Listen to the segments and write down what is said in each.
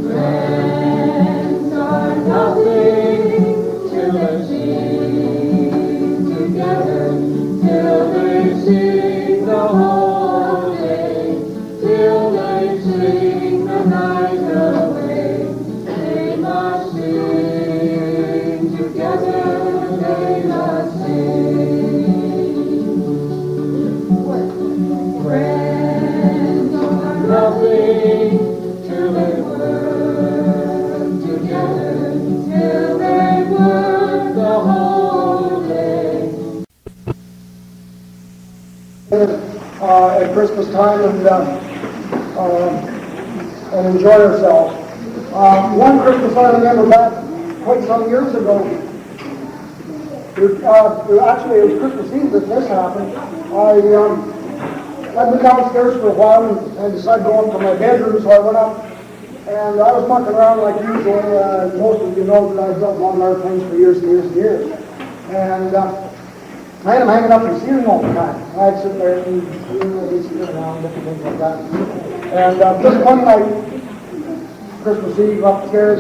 Friends are nothing till they sing together, till they sing the whole day, till they sing the night away. They must sing together, they must sing. Friends are nothing till they work together, till they work the whole day. At Christmas time and enjoy ourselves. One Christmas I remember back quite some years ago. Actually, it was Christmas Eve that this happened. I'd been downstairs for a while and decided to go up to my bedroom, so I went up and I was mucking around like usual. Most of you know that I've built lawn airplanes for years and years and years. And I had them hanging up in the ceiling all the time. I'd sit there and they'd sit around, different things like that. And just one night, Christmas Eve upstairs,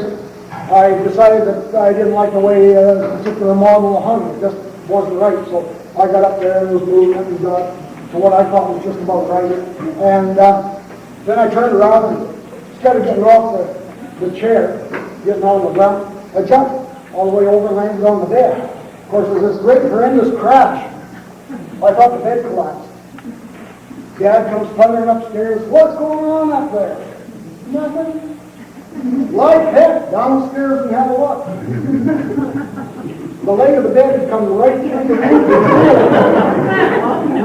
I decided that I didn't like the way a particular model hung. It just wasn't right. So I got up there and was moving it and got to what I thought was just about right. And then I turned around and instead of getting off the chair, getting on the ground, I jumped all the way over and landed on the bed. Of course, there was this great horrendous crash. I thought the bed collapsed. Dad comes thundering upstairs. What's going on up there? Nothing. Like heck, downstairs and have a look. The leg of the bed had come right through the roof.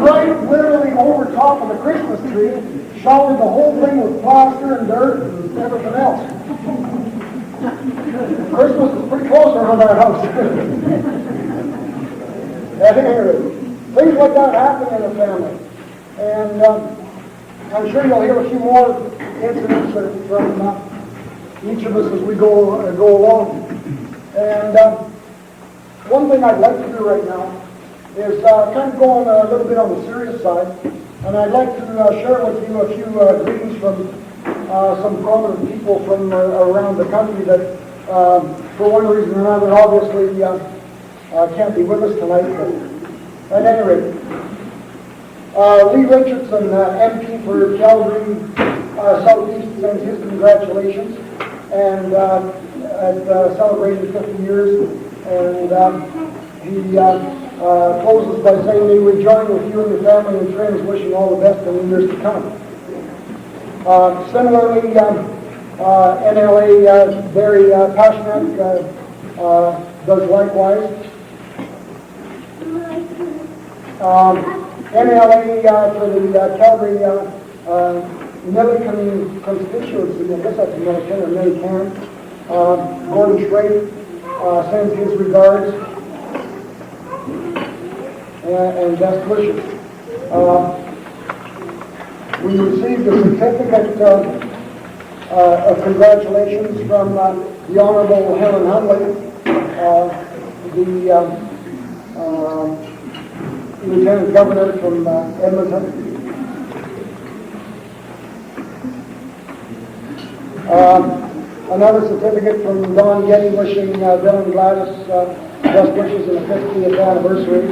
Right literally over top of the Christmas tree. Showered the whole thing with plaster and dirt and everything else. Christmas was pretty close around our house. At any rate, things like that happen in a family. And I'm sure you'll hear a few more incidents from each of us as we go along. And one thing I'd like to do right now is kind of go on a little bit on the serious side. And I'd like to share with you a few greetings from some prominent people from around the country that, for one reason or another, obviously can't be with us tonight. But at any rate, Lee Richardson, MP for Calgary Southeast, sends his congratulations and celebrated 50 years. And he closes by saying he would join with you and your family and friends, wishing all the best in the years to come. Similarly, NLA very passionate does likewise. NLA for the Calgary Milliken constituency, I guess that's Milliken or Millican, Gordon Schrader sends his regards and best wishes. We received a certificate of congratulations from the Honorable Helen Hunley, the Lieutenant Governor from Edmonton. Another certificate from Don Getty wishing Bill and Gladys best wishes in the 50th anniversary.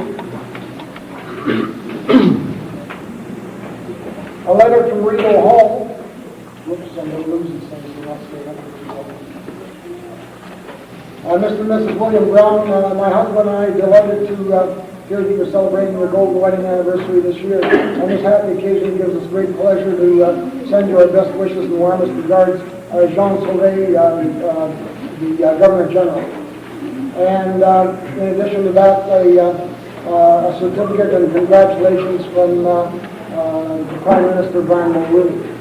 A letter from Rico Hall. Whoops, I'm going to lose these things. Mr. and Mrs. William Brown, my husband and I are delighted to hear that you're celebrating your golden wedding anniversary this year. On this happy occasion, it gives us great pleasure to send you our best wishes and warmest regards, Jean Sauvé, the Governor General. And in addition to that, a certificate and congratulations from the Prime Minister, Brian Mulroney.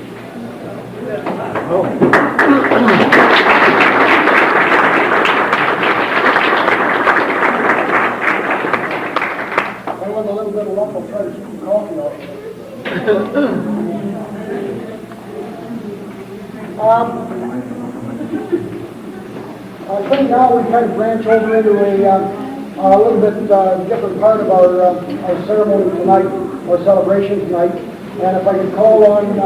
And with a little bit of luck, I'll try to keep the coffee off. I think now we kind of branch over into a little bit different part of our ceremony tonight, our celebration tonight. And if I could call on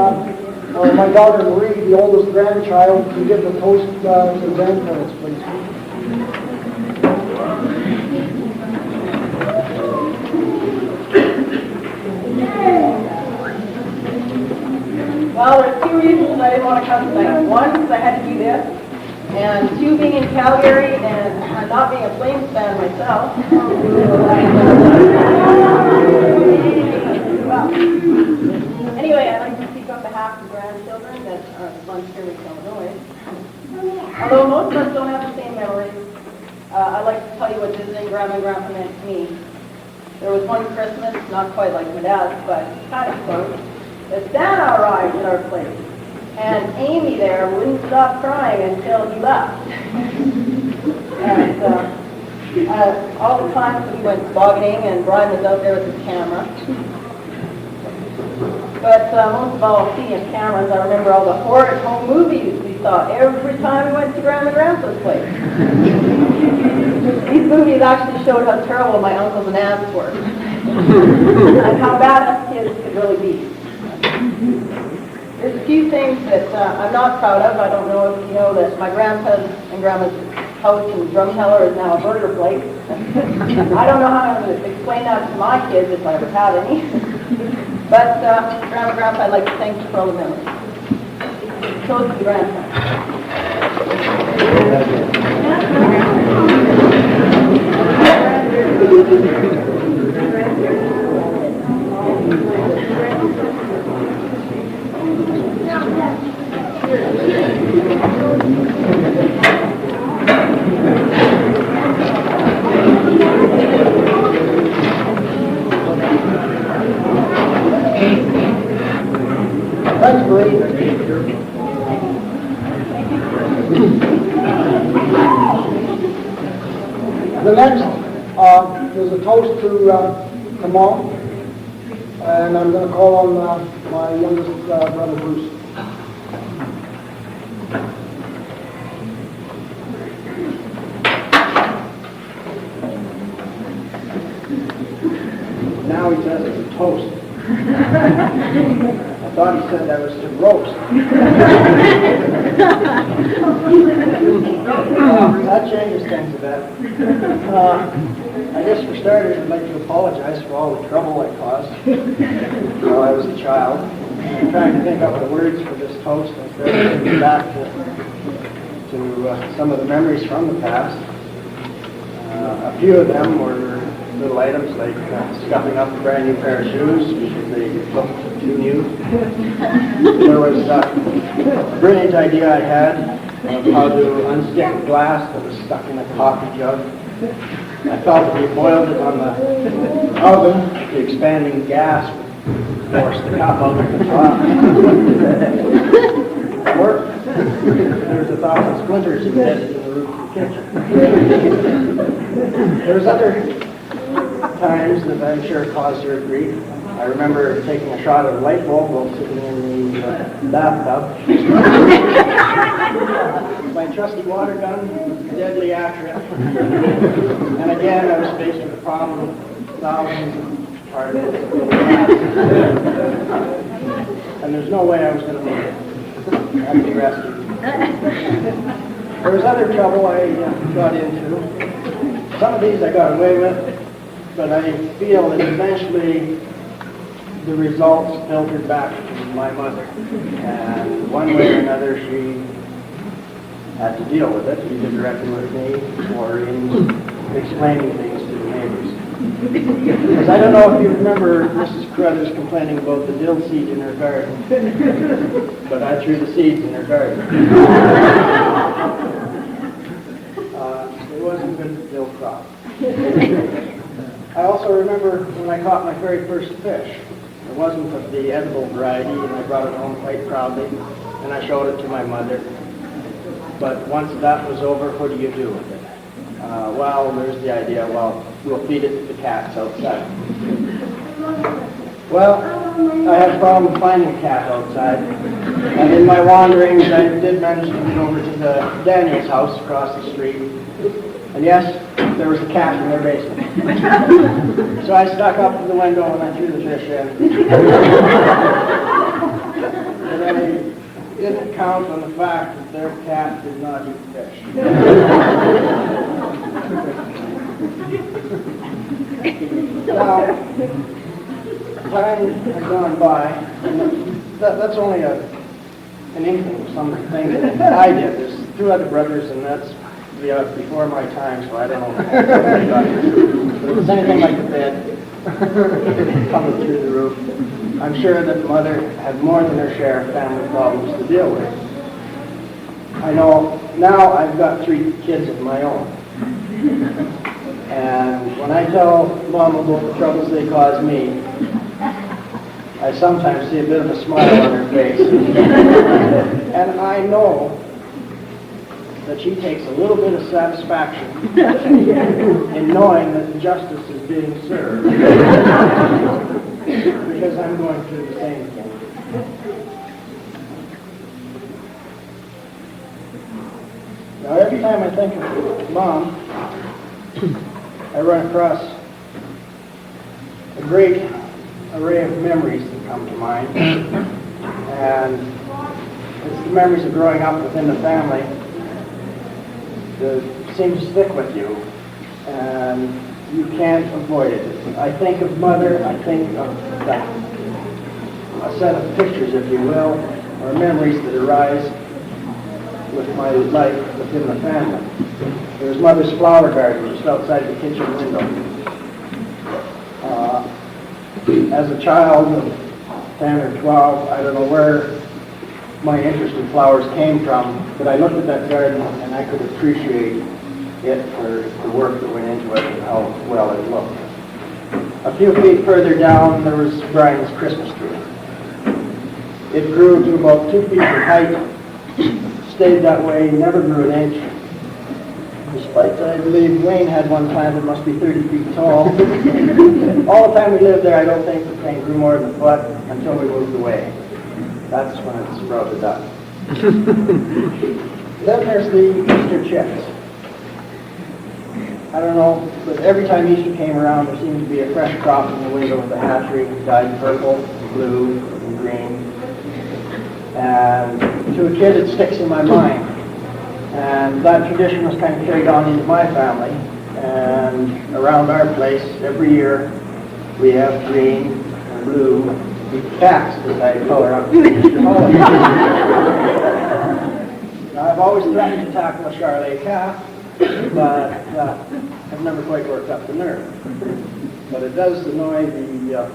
my daughter Marie, the oldest grandchild, to give the toast to the grandparents, please. Well, there's two reasons I didn't want to come tonight. One, because I had to do this, and two, being in Calgary and not being a Flames fan myself. Well, anyway, I'd like to speak on behalf of the grandchildren that are at lunch here in Illinois. Although most of us don't have the same memories, I'd like to tell you what visiting Grandma and Grandpa meant to me. There was one Christmas, not quite like my dad's, but kind of close, that Santa arrived at our place, and Amy there wouldn't stop crying until he left. And all the times we went bogging, and Brian was out there with his camera. But most of all, speaking of cameras, I remember all the horrid home movies we saw every time we went to Grandma and Grandpa's place. These movies actually showed how terrible my uncles and aunts were, and how bad us kids could really be. There's a few things that I'm not proud of. I don't know if you know that my grandpa's and grandma's house in Drumheller is now a burger place. I don't know how to explain that to my kids if I ever have any. But Grandma and Grandpa, I'd like to thank you for all the memories. Toast to the grandpa. Thanks, Marie. The next is a toast to Mom, and I'm going to call on my youngest brother, Bruce. Now he says it's a toast. I thought he said that was to roast. That changes things a bit. I guess for starters, I'd like to apologize for all the trouble I caused while I was a child. I'm trying to think up the words for this toast instead of thinking back to some of the memories from the past. A few of them were little items like scuffing up a brand new pair of shoes because they looked too new. There was a brilliant idea I had of how to unstick a glass that was stuck in a coffee jug. I felt if you boiled it on the oven, the expanding gas would force the cup out at the top. It worked. There's 1,000 splinters embedded in the roof of the kitchen. There's other times that I'm sure caused her grief. I remember taking a shot at a light bulb while sitting in the bathtub. My trusty water gun was deadly accurate. And again, I was faced with the problem of thousands of particles of glass. And there's no way I was going to make it. I had to be rescued. There was other trouble I got into. Some of these I got away with, but I feel that eventually the results filtered back to my mother. And one way or another, she had to deal with it, either directly with me or in explaining things to the neighbors. Because I don't know if you remember Mrs. Carruthers complaining about the dill seed in her garden, but I threw the seeds in her garden. It wasn't good dill crop. I also remember when I caught my very first fish. It wasn't of the edible variety, and I brought it home quite proudly, and I showed it to my mother. But once that was over, what do you do with it? Well, there's the idea, well, we'll feed it to the cats outside. Well, I had a problem finding a cat outside, and in my wanderings, I did manage to get over to the Daniels house across the street. And yes, there was a cat in their basement. So I stuck up to the window and I threw the fish in. But I didn't count on the fact that their cat did not eat fish. Now, time had gone by, and that's only an inkling of some things that I did. There's 2 other brothers, and that's before my time, so I don't know how they got here. But if it's anything like the bed coming through the roof, I'm sure that Mother had more than her share of family problems to deal with. I know now I've got 3 kids of my own. And when I tell Mom about the troubles they cause me, I sometimes see a bit of a smile on her face. And I know that she takes a little bit of satisfaction in knowing that justice is being served. Because I'm going through the same thing. Now every time I think of Mom, I run across a great array of memories that come to mind. And it's the memories of growing up within the family that seem to stick with you, and you can't avoid it. I think of Mother, I think of a set of pictures, if you will, or memories that arise with my life within the family. There's Mother's flower garden just outside the kitchen window. As a child of 10 or 12, I don't know where my interest in flowers came from, but I looked at that garden and I could appreciate it for the work that went into it and how well it looked. A few feet further down, there was Brian's Christmas tree. It grew to about 2 feet in height, stayed that way, never grew an inch. Despite, I believe, Wayne had one planted, must be 30 feet tall. All the time we lived there, I don't think the thing grew more than a foot until we moved away. That's when it sprouted up. Then there's the Easter chicks. I don't know, but every time Easter came around, there seemed to be a fresh crop in the window of the hatchery, dyed purple, blue, and green. And to a kid, it sticks in my mind. And that tradition was kind of carried on into my family. And around our place, every year, we have green and blue cats that I color up to Easter holiday. Now, I've always threatened to tackle a Charolais calf, but I've never quite worked up the nerve. But it does annoy the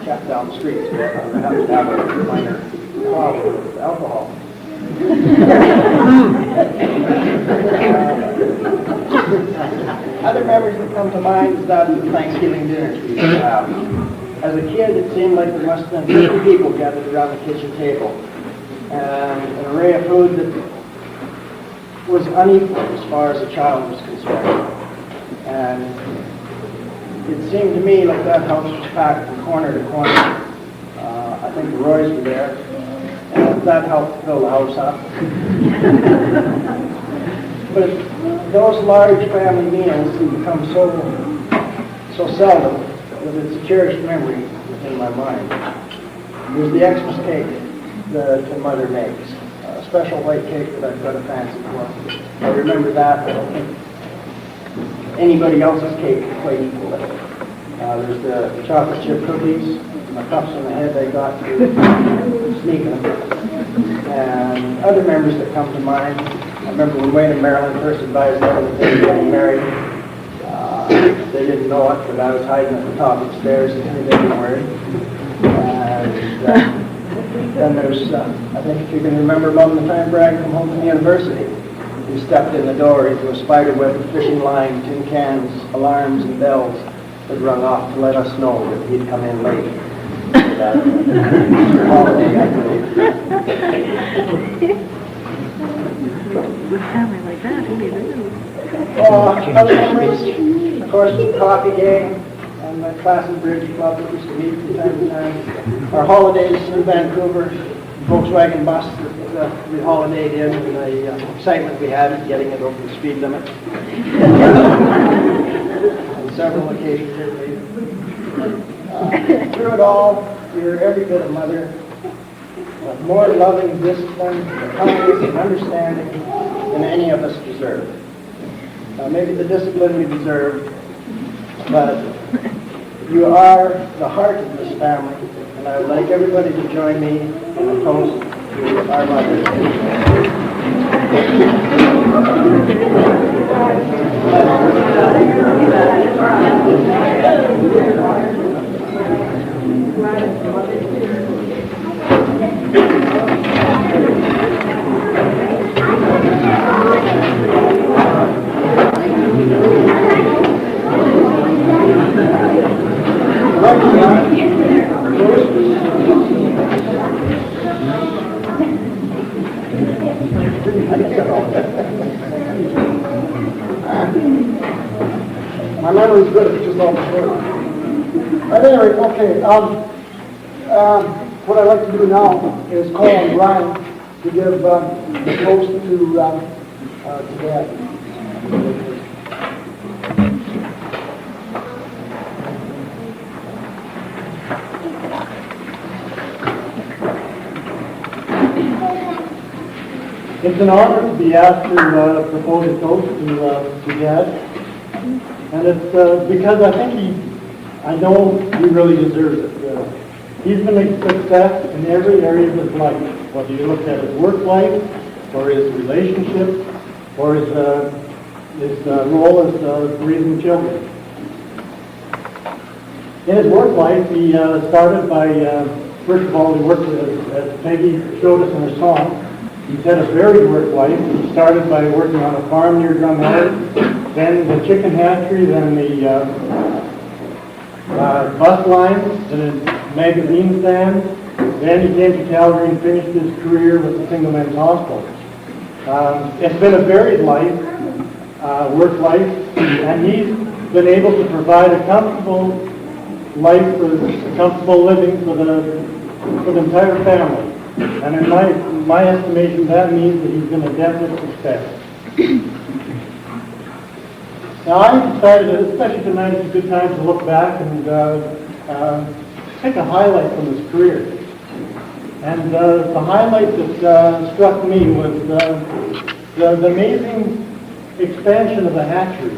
chap down the street. I have to have a minor problem with alcohol. Other memories that come to mind is that of the Thanksgiving dinners we used to have. As a kid, it seemed like there must have been 50 people gathered around the kitchen table, and an array of food that was unequal as far as a child was concerned. And it seemed to me like that house was packed from corner to corner. I think the Roys were there, and that helped fill the house up. But those large family meals have become so seldom that it's a cherished memory within my mind. There's the Xmas cake that Mother makes, a special white cake that I've got a fancy for. I remember that. I don't think anybody else's cake could quite equal it. There's the chocolate chip cookies, and the cups on the head they got through sneaking them. And other memories that come to mind. I remember when Wayne and Marilyn first advised them that they were getting married. They didn't know it, but I was hiding at the top of the stairs in February. And then there's, I think if you can remember, Mom, the time Brian came home from the university. He stepped in the door into a spider web of fishing line, tin cans, alarms, and bells that rung off to let us know that he'd come in late. For that holiday, I believe. With a family like that, who needs it? Other memories, of course, the coffee gang and the class and bridge club that used to meet from time to time. Our holidays in Vancouver, Volkswagen bus that we holidayed in, and the excitement we had at getting it over the speed limit. several occasions here lately. Through it all, you're every bit a mother, with more loving, discipline, kindness, and understanding than any of us deserve. Maybe the discipline we deserve, but you are the heart of this family, and I would like everybody to join me in a toast to our mother. My memory's good, it's just all short. But anyway, okay, what I'd like to do now is call on Brian to give the toast to Dad. It's an honor to be asked to propose a toast to Dad, and it's because I know he really deserves it. He's been a success in every area of his life, whether you look at his work life, or his relationship, or his role as raising children. In his work life, he started by, first of all, he worked as Peggy showed us in her song. He's had a varied work life. He started by working on a farm near Drumheller, then the chicken hatchery, then the bus lines, then a magazine stand. Then he came to Calgary and finished his career with the Single Men's Hospital. It's been a varied life, work life, and he's been able to provide a comfortable life, comfortable living for the entire family. And in my estimation, that means that he's been a definite success. Now, I decided that, especially tonight, it's a good time to look back and take a highlight from his career. And the highlight that struck me was the amazing expansion of the hatchery.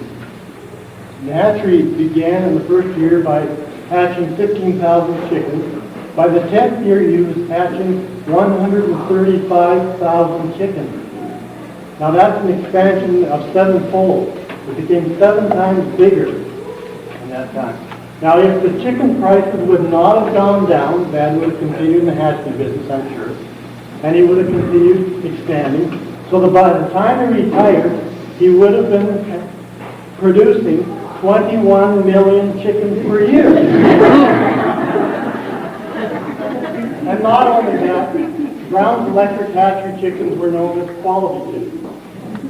The hatchery began in the first year by hatching 15,000 chickens. By the 10th year, he was hatching 135,000 chickens. Now that's an expansion of sevenfold. It became 7 times bigger in that time. Now if the chicken prices would not have gone down, Dad would have continued in the hatchery business, I'm sure. And he would have continued expanding. So that by the time he retired, he would have been producing 21 million chickens per year. And not only that, Brown's electric hatchery chickens were known as quality chickens.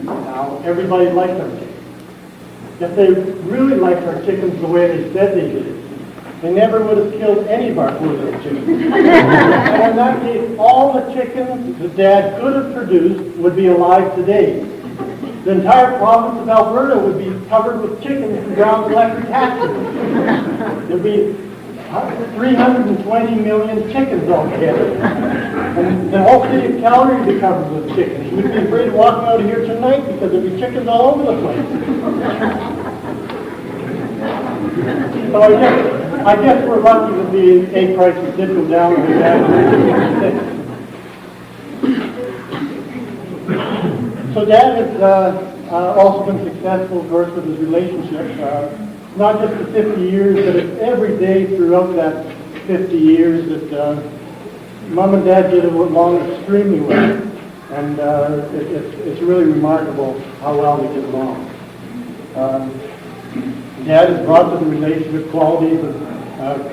Now, everybody liked our chickens. If they really liked our chickens the way they said they did, they never would have killed any of our poor little chickens. And in that case, all the chickens that Dad could have produced would be alive today. The entire province of Alberta would be covered with chickens from Brown's electric hatchery. There'd be 320 million chickens altogether. And the whole city of Calgary would be covered with chickens. You wouldn't be afraid of walking out of here tonight because there'd be chickens all over the place. So I guess we're lucky that the egg prices did go down when that. So Dad has also been successful, of course, with his relationship. Not just the 50 years, but it's every day throughout that 50 years that Mom and Dad get along extremely well. And it's really remarkable how well they get along. Dad has brought to the relationship qualities of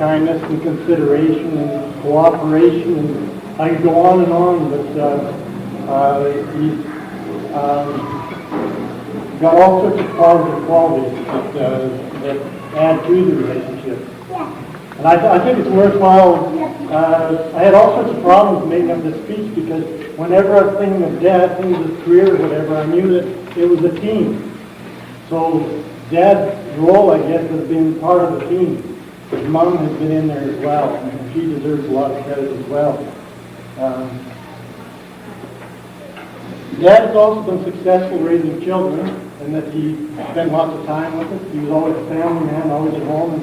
kindness and consideration and cooperation, and I could go on, but he's got all sorts of positive qualities that add to the relationship. And I think it's worthwhile. I had all sorts of problems making up this speech because whenever I was thinking of Dad, thinking of his career or whatever, I knew that it was a team. So Dad role, I guess, has been part of the team. His mom has been in there as well, and she deserves a lot of credit as well. Dad has also been successful raising children, and that he spent lots of time with us. He was always a family man, always at home.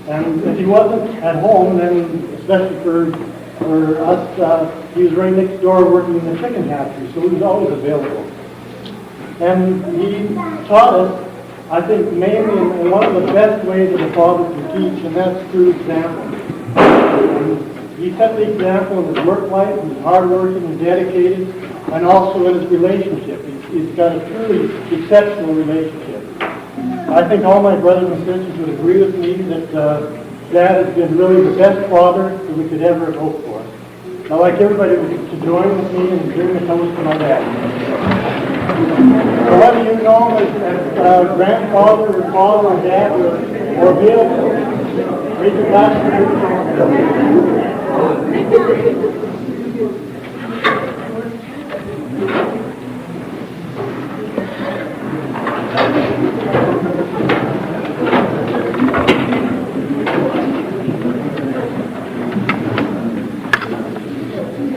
And if he wasn't at home, then especially for us, he was right next door working in the chicken hatchery, so he was always available. And he taught us, I think, mainly in one of the best ways that a father can teach, and that's through example. And he set the example in his work life. He was hardworking and dedicated, and also in his relationship. He's got a truly exceptional relationship. I think all my brothers and sisters would agree with me that Dad has been really the best father that we could ever have hoped for. I'd like everybody to join with me in hearing the toast to my dad. So whether you know him as grandfather or father or dad or Bill, raise your glass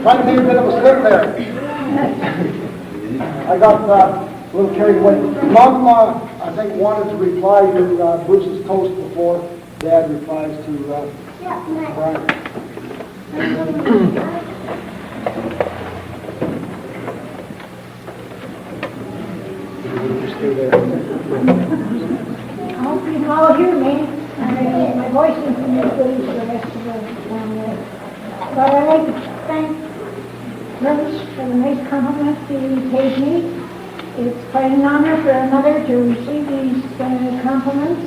Trying to be a bit of a stick there. I got a little carried away. Mom, I think, wanted to reply to Bruce's toast before Dad replies to Brian. I hope you can all hear me. My voice isn't as good as the rest of the family. But I'd like to thank Bruce for the nice compliments he paid me. It's quite an honor for a mother to receive these compliments.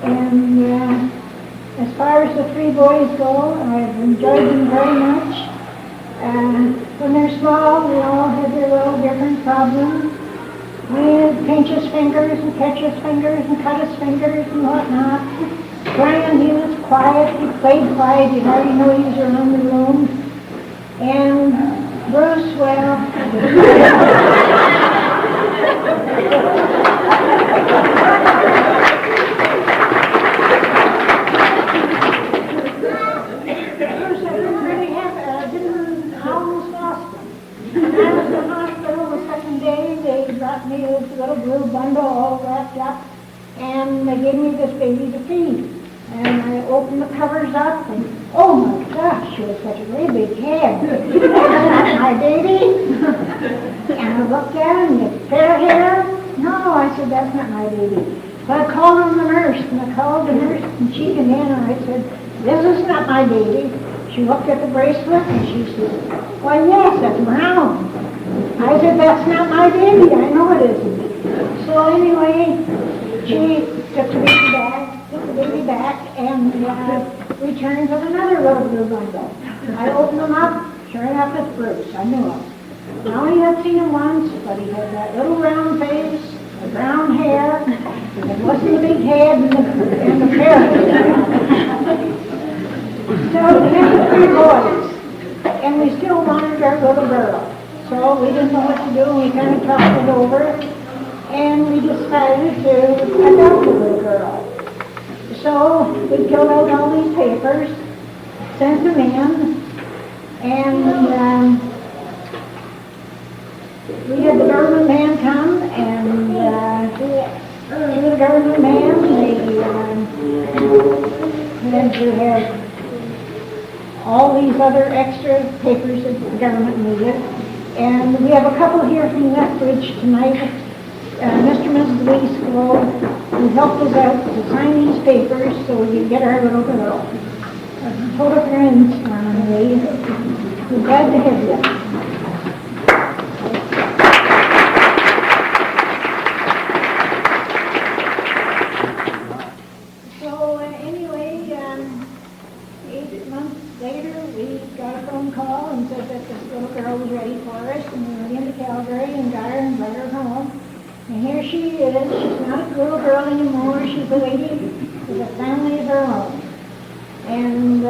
And as far as the three boys go, I've enjoyed them very much. When they're small, we all have their little different problems. We pinch his fingers and catch his fingers and cut his fingers and whatnot. Brian, he was quiet, he played quiet, you hardly know he was around the room. And Bruce, well, Bruce, I didn't really have it, I almost lost him. When I was in the hospital the second day, they brought me this little blue bundle all wrapped up, and they gave me this baby to feed. And I opened the covers up, and oh my gosh, she was such a great big head. That's my baby. And I looked at him, and fair hair. No, I said, that's not my baby. So I called on the nurse, and I called the nurse, and she came in, and I said, this is not my baby. She looked at the bracelet, and she said, why, yes, that's Brown. I said, that's not my baby. I know it isn't. So anyway, she took the baby back, and returned with another little blue bundle. I opened them up, sure enough, it's Bruce. I knew him. I only had seen him once, but he had that little round face, the brown hair, it wasn't a big head, and the hair. So we had 3 boys, and we still wanted our little girl. So we didn't know what to do, and we kind of talked it over, and we decided to adopt a little girl. So we filled out all these papers, sent them in, and we had the government man come, and the government man, they had to have all these other extra papers that the government needed. And we have a couple here from Lethbridge tonight. Mr. and Mrs. Leesville, who helped us out to sign these papers so we could get our little girl. Total friends, we're glad to have you. So anyway, 8 months later, we got a phone call and said that this little girl was ready for us, and we went into Calgary and got her and brought her home. And here she is. She's not a little girl anymore. She's a lady with a family of her own. And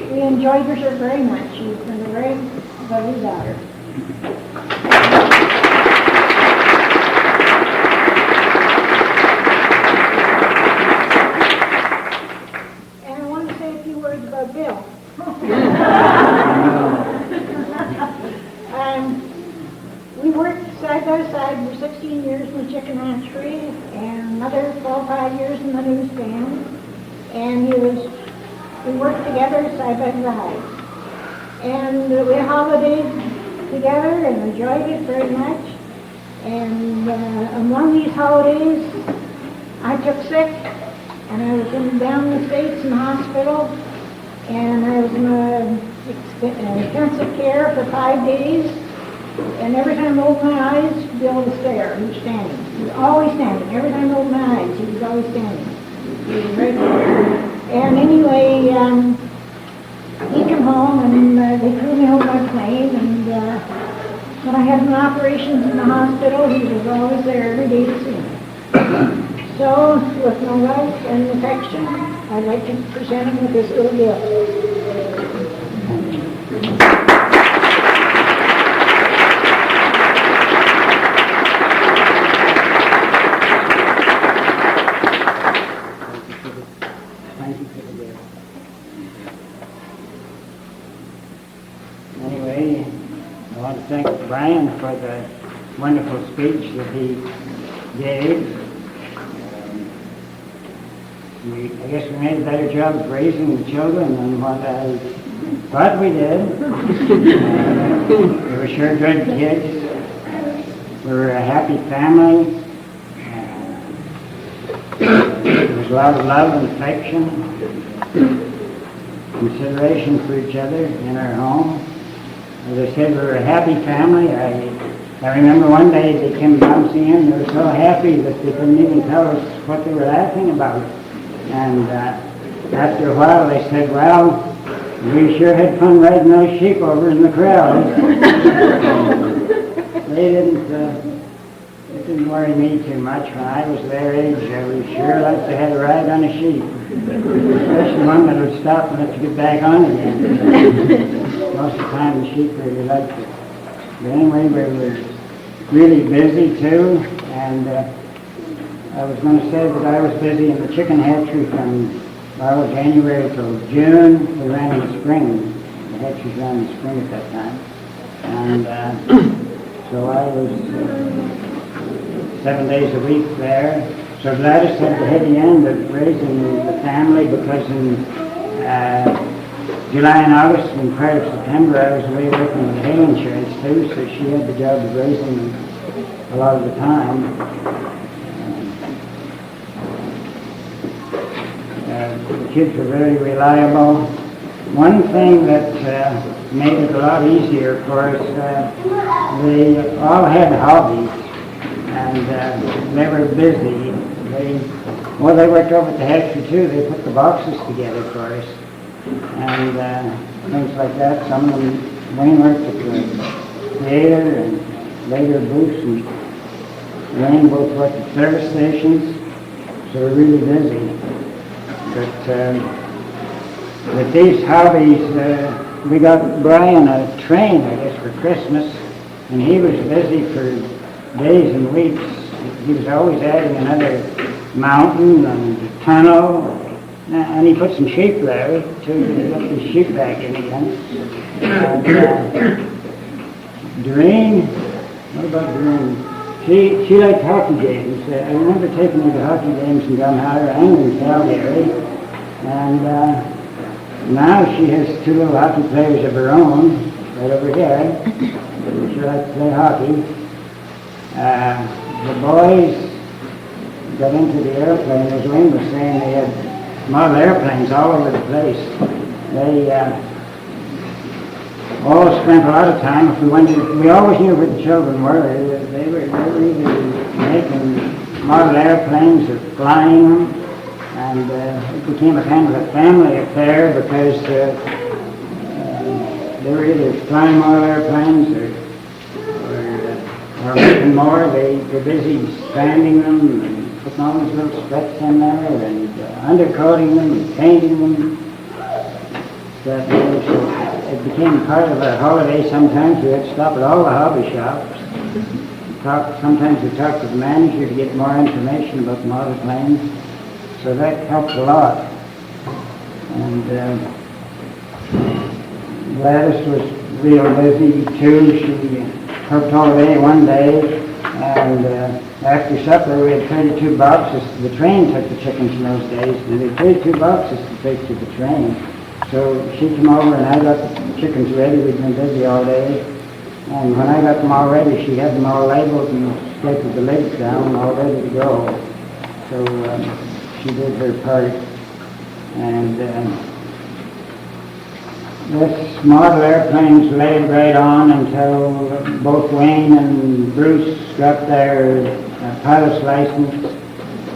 we enjoyed her very much. She's been a very lovely daughter. few words about Bill. We worked side by side for 16 years in the chicken hatchery and another 4 or 5 years in the newsstand. And we worked together side by side. And we holidayed together and enjoyed it very much. And among these holidays, I took sick, and I was down in the States in the hospital, and I was in intensive care for 5 days. And every time I opened my eyes, Bill was there. He was standing. He was always standing. Every time I opened my eyes, he was always standing. He was right there. And anyway, he came home, and they flew me home by plane. And when I had my operations in the hospital, he was always there every day to see me. So, with my love and affection, I'd like to present him with this little gift. Anyway, I want to thank Brian for the wonderful speech that he gave. I guess we made a better job of raising the children than what I thought we did. They were sure good kids. We were a happy family. There was a lot of love and affection, consideration for each other in our home. As I said, we were a happy family. I remember one day they came bouncing in. They were so happy that they couldn't even tell us what they were laughing about. And after a while they said, well, we sure had fun riding those sheep over in the crowd. It didn't worry me too much. When I was their age, I would sure like to have a ride on a sheep. Especially one that would stop and let you get back on again. Most of the time the sheep really liked it. But anyway, we were really busy too, and I was going to say that I was busy in the chicken hatchery from January till June. We ran in the spring. The hatcheries ran in the spring at that time. And so I was 7 days a week there. So Gladys had the heavy end of raising the family because in July and August and part of September I was away working with hay insurance too, so she had the job of raising them a lot of the time. The kids were very reliable. One thing that made it a lot easier for us, they all had hobbies, and they were busy. They worked over at the hatchery too. They put the boxes together for us, and things like that. Some of them, Wayne worked at the theater, and later Bruce and Wayne both worked at service stations, so we're really busy. But with these hobbies, we got Brian a train, I guess, for Christmas, and he was busy for days and weeks. He was always adding another mountain and a tunnel, and he put some sheep there to get the sheep back in again. And Doreen, what about Doreen? She liked hockey games. I remember taking her to hockey games in Gunhauer and in Calgary. And now she has 2 little hockey players of her own right over here. She likes to play hockey. The boys got into the airplane. As Wayne was saying, they had model airplanes all over the place. They all spent a lot of time. We always knew where the children were. They were either making model airplanes or flying them, and it became a kind of a family affair because they were either flying model airplanes or making more. They were busy sanding them and putting all these little specks in there and undercoating them and painting them. So it became part of our holiday. Sometimes we had to stop at all the hobby shops. Sometimes we talked to the manager to get more information about the model planes. So that helped a lot. And Gladys was real busy too. She cooked all day one day, and after supper we had 32 boxes. The train took the chickens in those days, and they had 32 boxes to take to the train. So she came over and I got the chickens ready. We'd been busy all day. And when I got them all ready, she had them all labeled and stapled the lids down, all ready to go. So she did her part. And this model airplane's laid right on until both Wayne and Bruce got their pilot's license.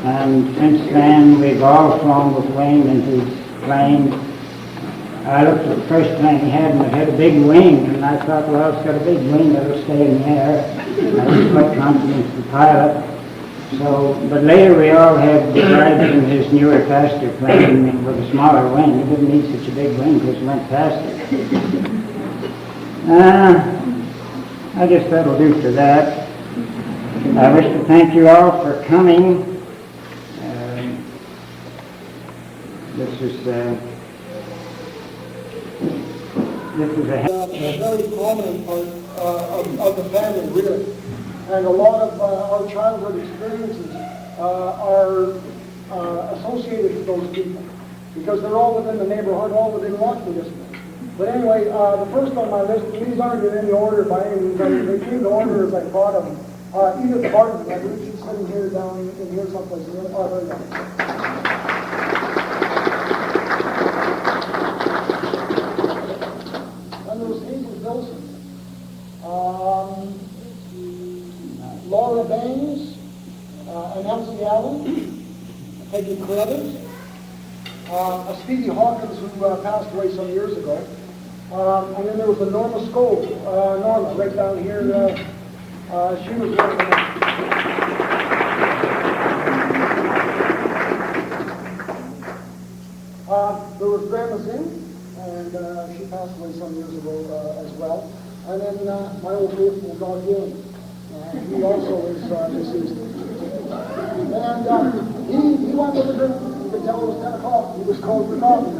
And since then, we've all flown with Wayne in his plane. I looked at the first plane he had, and it had a big wing, and I thought, well, it's got a big wing that'll stay in the air. I was quite confident in the pilot. So, but later we all had rides in his newer, faster plane with a smaller wing. He didn't need such a big wing because it went faster. I guess that'll do for that. I wish to thank you all for coming. This is a very prominent part of the family, really. And a lot of our childhood experiences are associated with those people because they're all within the neighborhood, all within walking distance. But anyway, the first on my list, these aren't in any order by any means. They came to order as I thought of them. Edith Barton, I believe she's sitting here down in here someplace. There you go. Laura Baines, and Elsie Allen, Peggy Carruthers, a Speedy Hawkins who passed away some years ago, and then there was a Norma Scove, Norma, right down here. She was one of them. There was Grandma Zinn, and she passed away some years ago as well. And then my old faithful God Healing. He also is deceased. And he went with the drink. You could tell it was 10 o'clock. He was cold for coffee.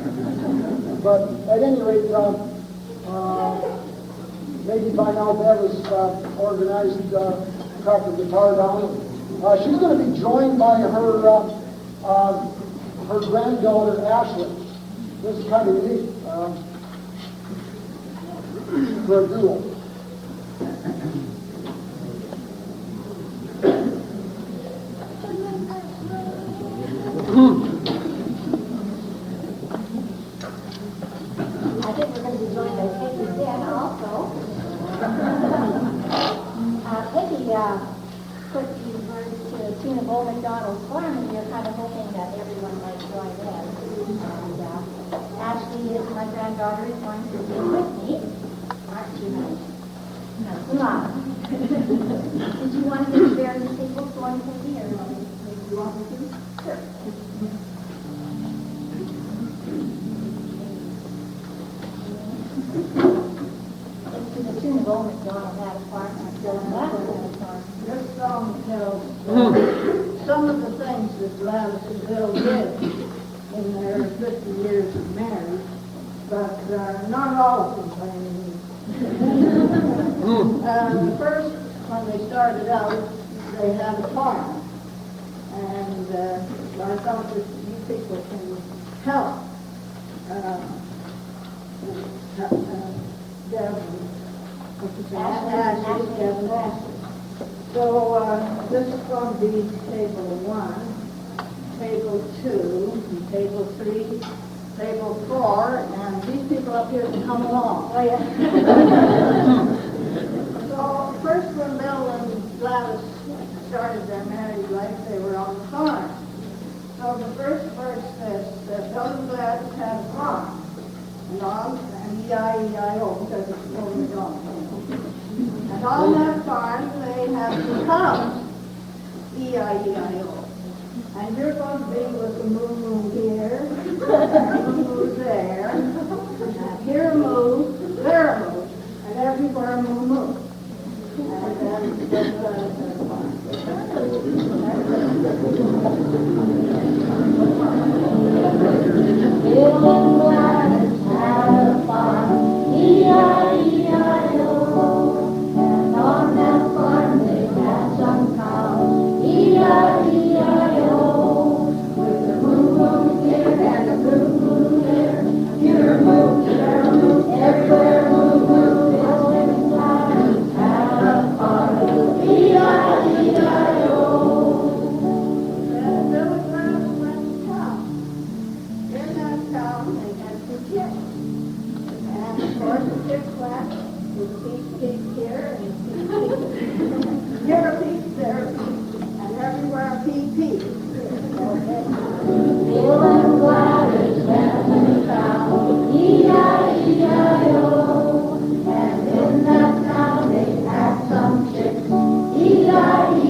But at any rate, maybe by now Bev has organized track the guitar down. She's going to be joined by her granddaughter Ashley. This is kind of unique for a duo. I think we're going to be joined by Peggy Zinn also. Peggy put these words to a tune of Old MacDonald's Farm, and we are kind of hoping that everyone might join in. And Ashley is my granddaughter, is going to be with me. Aren't you nice? No. Did you want to get various people going, Peggy, or maybe you want me to? Sure. To the tune of Old MacDonald had a farm, and Bill and Glady had a farm. This song tells some of the things that Gladys and Bill did in their 50 years of marriage, but not all of them by any means. First, when they started out, they had a farm, and I thought that you people can help Ashley. So this is going to be table 1, table 2, and table 3, table 4, and these people up here can come along. Oh, yeah. So first when Bill and Gladys started their married life, they were on the farm. So the first verse says that Bill and Gladys had a farm. And E-I-E-I-O, because it's only gone. And on that farm, they had some cows, E-I-E-I-O. And you're going to be with the moo-moo here, and moo-moo there, and here a moo, there a moo, and everywhere a moo-moo. And that's their farm. Peep here, and here a peep, there a peep, and everywhere a peep peep. Okay. Bill and Gladys dancing town, E-I-E-I-O. And in that town they had some chicks, E-I-E-I-O.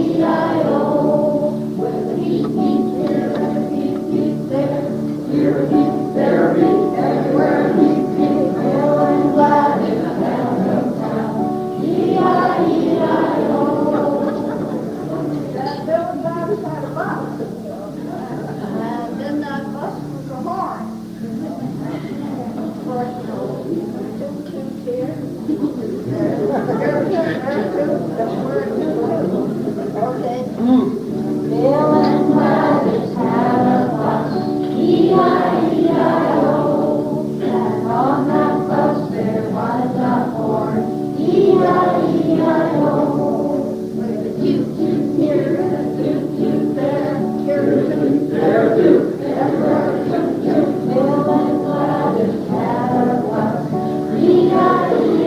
With a peep peep here and a peep peep there, here a peep, there a peep, everywhere a peep peep. Bill and Gladys dancing town, E-I-E-I-O. That Bill and Gladys had a bus, and in that bus was a horn. Of course, you know, toot toot here, okay. Bill and Gladys had a bus, E-I-E-I-O. And on that bus there was a horn, E-I-E-I-O. With a toot toot here and a toot toot there, here a toot, there a toot, everywhere a toot toot. Bill and Gladys had a bus, E-I-E-I-O.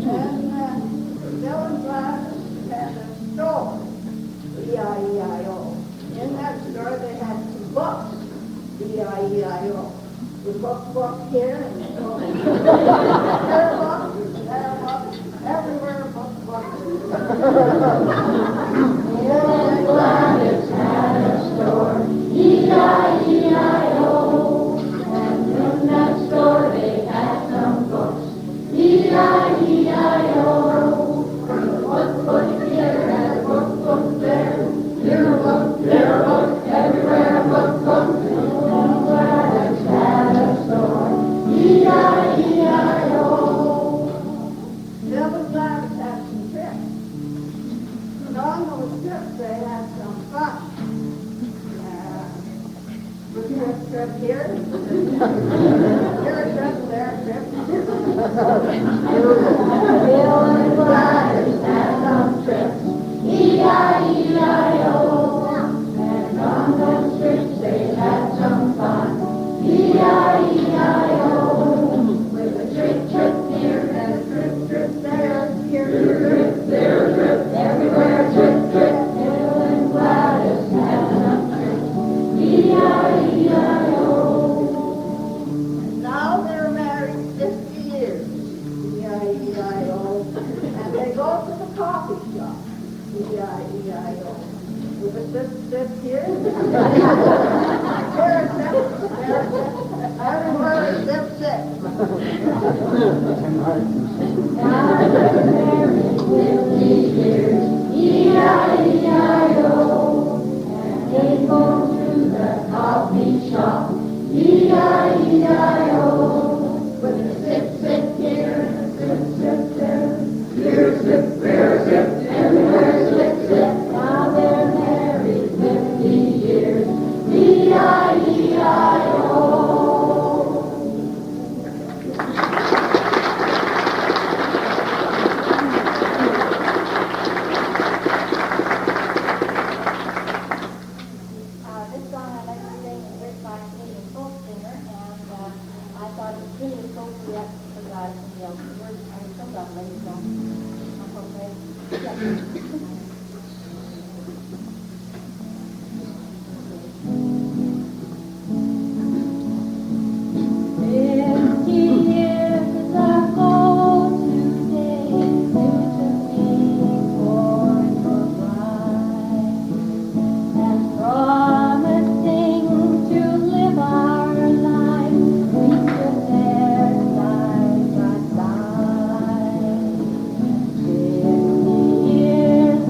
And Bill and Gladys had a store, E-I-E-I-O. In that store they had some books, E-I-E-I-O. The book here and there a book, there a book, everywhere a book. Bill and Gladys had a store, E-I-E-I-O. And in that store they had some books, E-I-E-I-O. Book here and a book there, here a book, there a book, everywhere a book. Bill and Gladys had a store, E-I-E-I-O. Bill and Gladys had some trips. And on those trips they had some fun. Trip here, here a trip, there a trip. Bill and Gladys had some trips, E-I-E-I-O. And on those trips they had some fun, E-I-E-I-O. With a trip, trip here and a trip, trip there, here a trip, there a trip, everywhere a trip, trip. Bill and Gladys had some trips, E-I-E-I-O. And now they're married 50 years, E-I-E-I-O. And they go to the coffee shop, E-I-E-I-O. With a sip here, here a sip, there a sip, everywhere a sip, sip. Now they're married 50 years, E-I-E-I-O. And they go to the coffee shop, E-I-E-I-O. With a sip, sip here and a sip, sip there, here a sip, there a sip, everywhere a sip, sip. Now they're married 50 years, E-I-E-I-O. This song I like to sing is written by a Canadian folk singer, and I thought it was really appropriate for guys and girls. The words are so lovely, so I'm okay. Years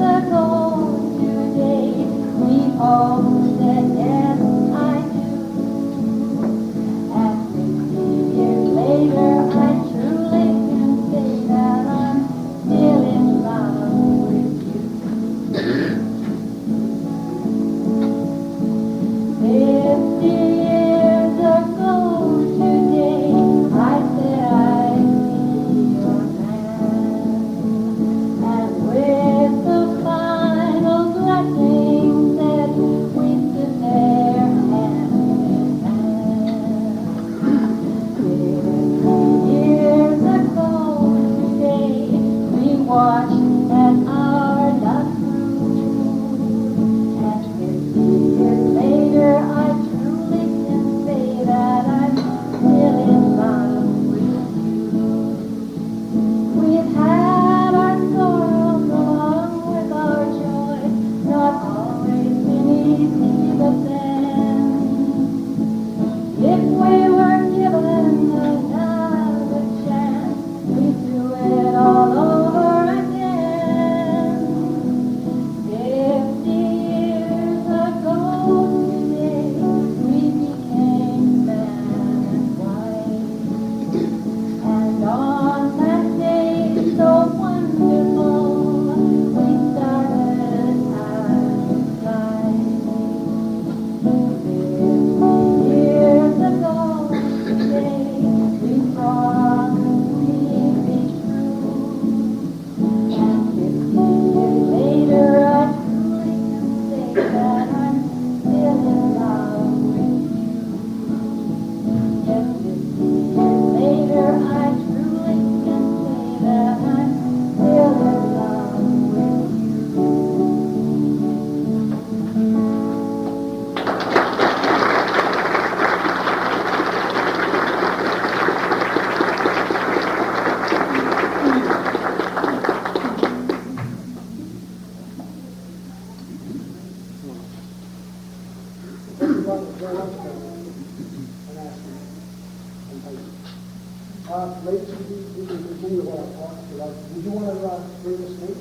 Ladies, you can continue while I talk. Did you want to bring this to me?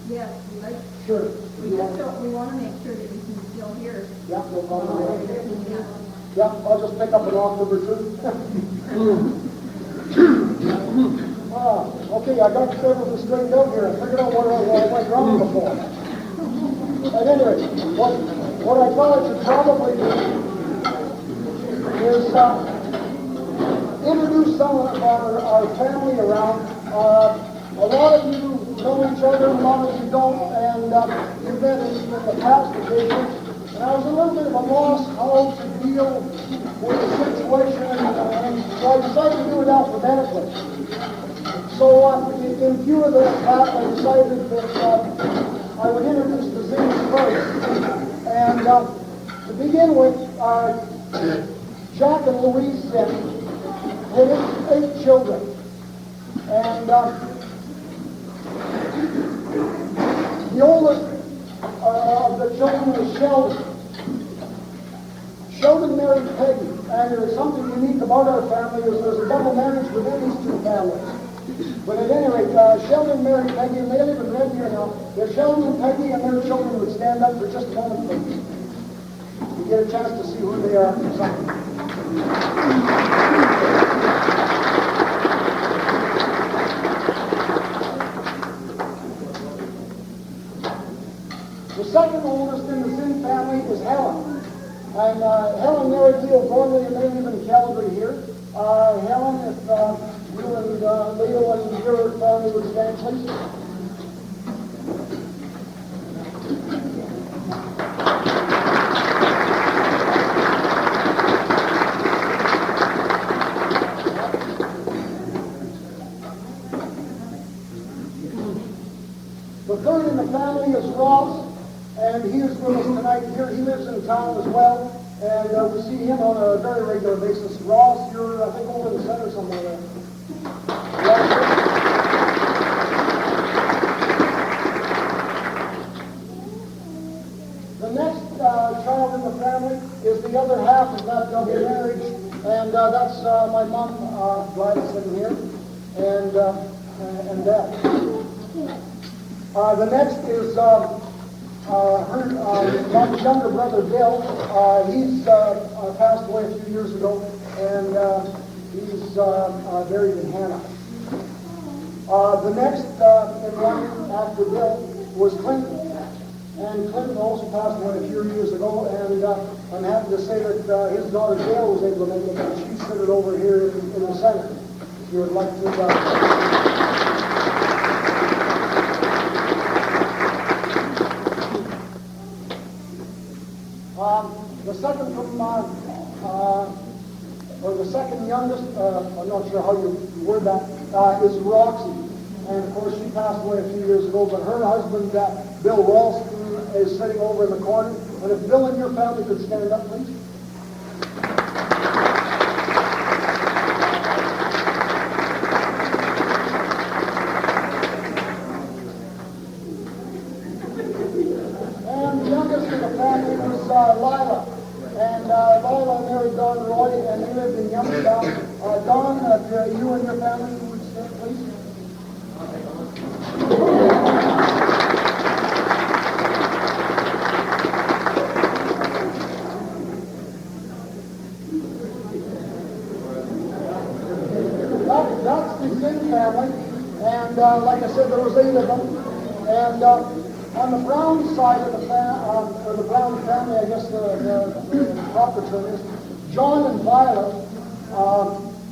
Yes, we like, Sure. we just don't, we want to make sure that we can still hear. Yeah, no problem. Yeah. Yeah, I'll just pick up an octave or two. Okay, I got everything straightened out here. I figured out where I went wrong before. At any rate, what I thought I should probably do is introduce some of our family around. A lot of you know each other, a lot of you don't, and you've met in the past occasions. And I was a little bit of a loss how to deal with the situation, and so I decided to do it alphabetically. So in view of that, I decided that I would introduce the Zinns first. And to begin with, Jack and Louise Zinn had 8 children. And the oldest of the children was Sheldon. Sheldon married Peggy, and there's something unique about our family is there's a double marriage within these two families. But at any rate, Sheldon married Peggy, and they live in Red here now. If Sheldon and Peggy and their children would stand up for just a moment, please. You get a chance to see who they are for something. The second oldest in the Zinn family is Helen. And Helen married Leo Gormley, and they live in Calgary here. Helen, if you and Leo and your family would stand, please. The third in the family is Ross. And he is with us tonight here. He lives in town as well, and we see him on a very regular basis. Ross, you're, I think, over in the center somewhere there. The next child in the family is the other half of that double marriage, and that's my mom, Gladys sitting here, and Dad. The next is her younger brother Bill. He's passed away a few years ago, and he's buried in Hannah. The next in line after Bill was Clinton, and Clinton also passed away a few years ago. And I'm happy to say that his daughter Gail was able to make it, and she's seated over here in the center. If you would like to. The second from, or the second youngest, I'm not sure how you word that, is Roxy. And of course she passed away a few years ago, but her husband, Bill Ralston, is sitting over in the corner. And if Bill and your family could stand up, please. And the youngest in the family was Lila. And Lila married Don Roy, and he lived in Youngstown. Don, if you and your family would stand, please. That's the Zinn family, and like I said, there was 8 of them. And on the Brown side of the or the Brown family, I guess the proper term is, John and Violet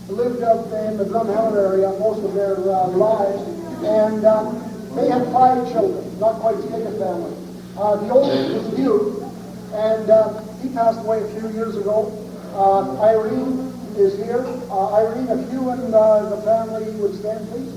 lived up in the Drumheller area most of their lives, and they had 5 children, not quite as big a family. The oldest was Hugh, and he passed away a few years ago. Irene is here. Irene, if you and the family would stand, please.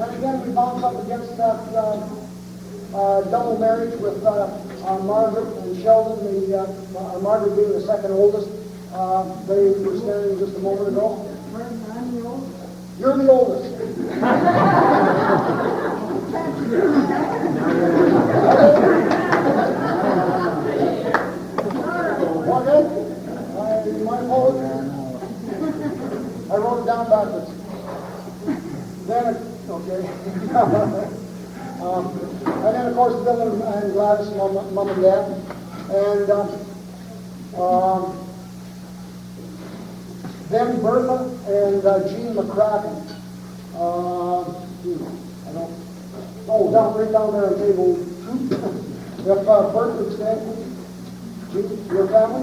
And again, we bounce up against that double marriage with Margaret and Sheldon, Margaret being the second oldest. They were standing just a moment ago. You're the oldest. Okay? My apologies. I wrote it down backwards. Then, okay. And then, of course, Bill and Gladys, mom and dad. And then Bertha and Jean McCracken. I don't. Oh, right down there on table 2. If Bertha would stand, Jean, your family.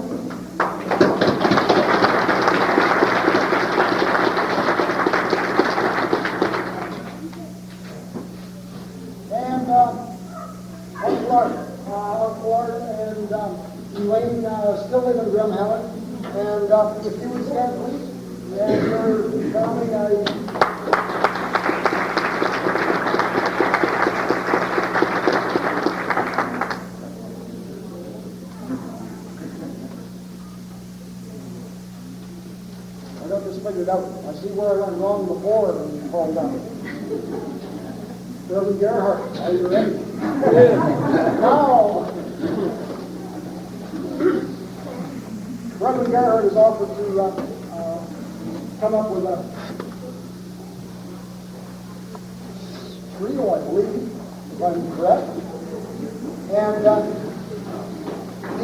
And Uncle Clark and Elaine still live in Drumheller. And if you would stand, please. And your family, I got this figured out. I see where I went wrong before and called down. Reverend Gerhart, are you ready? Now, Reverend Gerhart has offered to come up with a trio, I believe, if I'm correct. And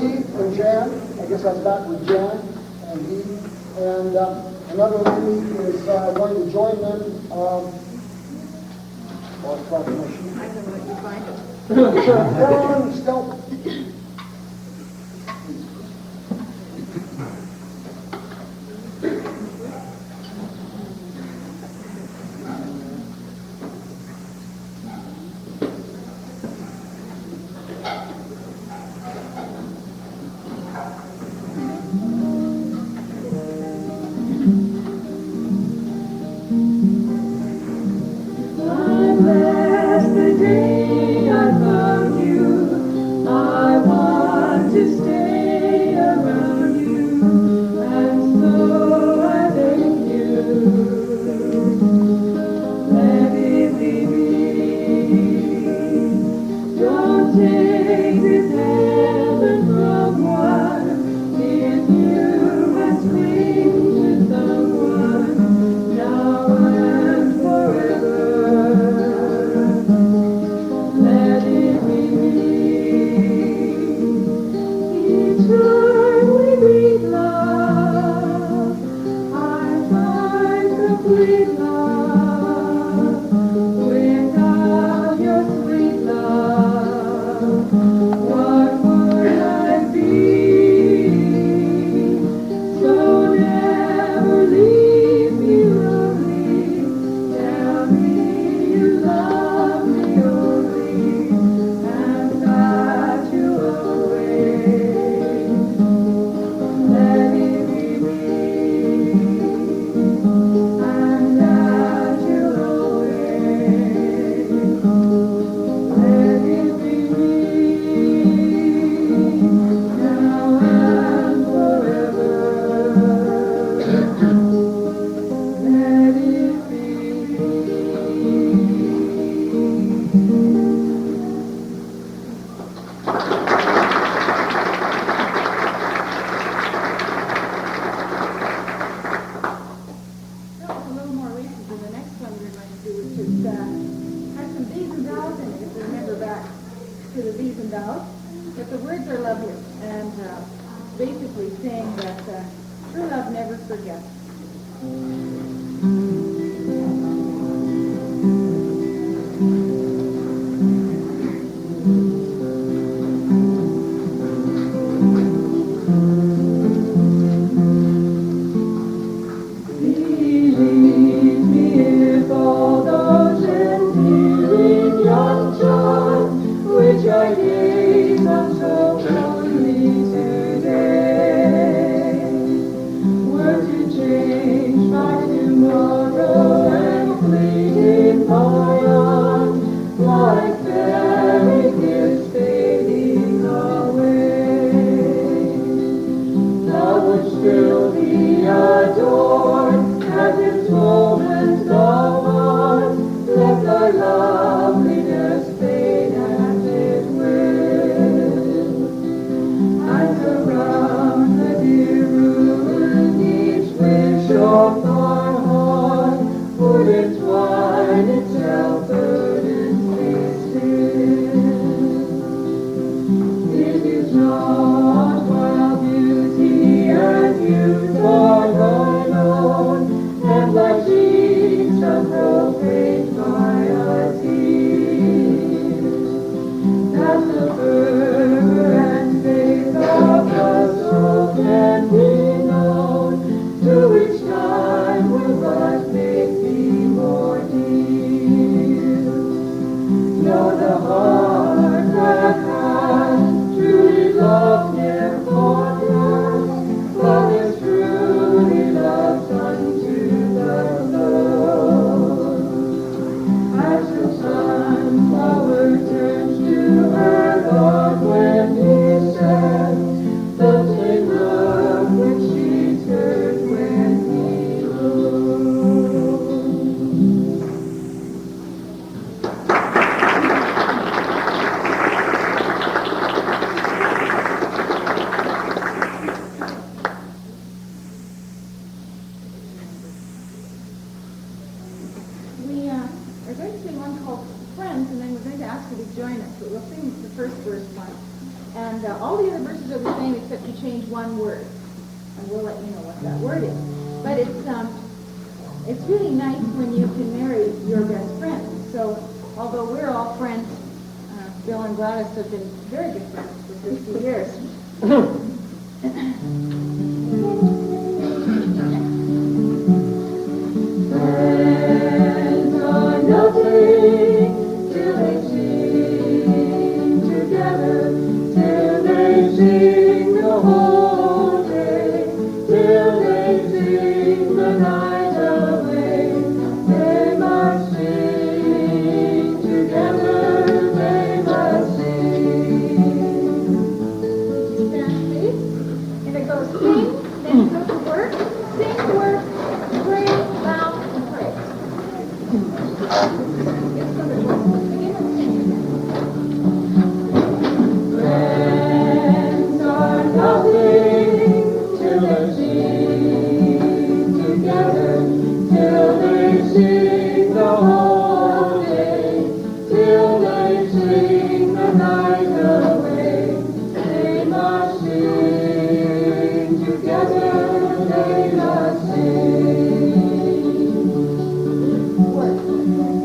he and Jan, I guess that's back with Jan, and he, and another lady is going to join them. Proclamation. I don't know what you find. Everyone still. Were to change my we're going to sing one called Friends, and then we're going to ask you to join us. But we'll sing the first verse once. And all the other verses are the same except you change one word. And we'll let you know what that word is. But it's really nice when you can marry your best friend. So although we're all friends, Bill and Gladys have been very good friends for 50 years. Friends are nothing till they sing together, till they sing the whole day, till they sing the night away. They must sing together, they must sing. Stand, please. And it goes sing, then you go to work, sing, work, pray, loud, and praise. It's so that we'll begin with singing. Friends are nothing till they sing together, till they sing the whole day, till they sing the night away. They must sing together, they must sing.